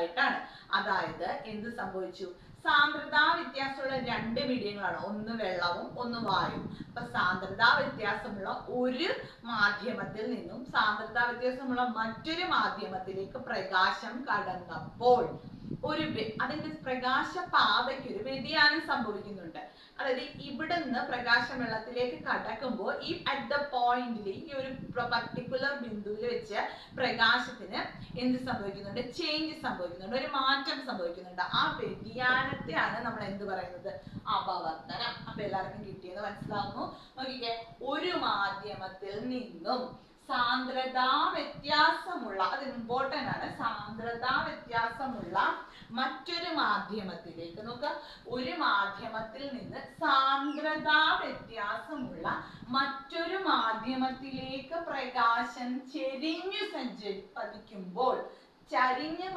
ആയിട്ടാണ്. അതായത് എന്ത് സംഭവിച്ചു? സാന്ദ്രതാ വ്യത്യാസമുള്ള രണ്ട് മീഡിയങ്ങളാണ്, ഒന്ന് വെള്ളവും ഒന്ന് വായുവും. അപ്പൊ സാന്ദ്രതാ വ്യത്യാസമുള്ള ഒരു മാധ്യമത്തിൽ നിന്നും സാന്ദ്രതാ വ്യത്യാസമുള്ള മറ്റൊരു മാധ്യമത്തിലേക്ക് പ്രകാശം കടന്നപ്പോൾ അതിന്റെ പ്രകാശപാതയ്ക്ക് ഒരു വ്യതിയാനം സംഭവിക്കുന്നുണ്ട്. അതായത് ഇവിടുന്ന് പ്രകാശം വെള്ളത്തിലേക്ക് കടക്കുമ്പോൾ ഈ അറ്റ് ദ പോയിന്റിൽ ഈ ഒരു പർട്ടിക്കുലർ ബിന്ദുവിൽ വെച്ച് പ്രകാശത്തിന് എന്ത് സംഭവിക്കുന്നുണ്ട്? ചേഞ്ച് സംഭവിക്കുന്നുണ്ട്, ഒരു മാറ്റം സംഭവിക്കുന്നുണ്ട്. ആ വ്യതിയാനത്തെയാണ് നമ്മൾ എന്ത് പറയുന്നത്? അപവർത്തനം. അപ്പൊ എല്ലാവർക്കും കിട്ടിയെന്ന് മനസ്സിലാവുന്നു. നോക്കിക്കേ, ഒരു മാധ്യമത്തിൽ നിന്നും സാന്ദ്രതാ വ്യത്യാസമുള്ള, അത് ഇമ്പോർട്ടന്റ് ആണ്, സാന്ദ്രതാ വ്യത്യാസമുള്ള മറ്റൊരു മാധ്യമത്തിലേക്ക്, നോക്കുക, ഒരു മാധ്യമത്തിൽ നിന്ന് സാന്ദ്രതാ വ്യത്യാസമുള്ള മറ്റൊരു മാധ്യമത്തിലേക്ക് പ്രകാശം ചെരിഞ്ഞു പതിക്കുമ്പോൾ, ചരിഞ്ഞ്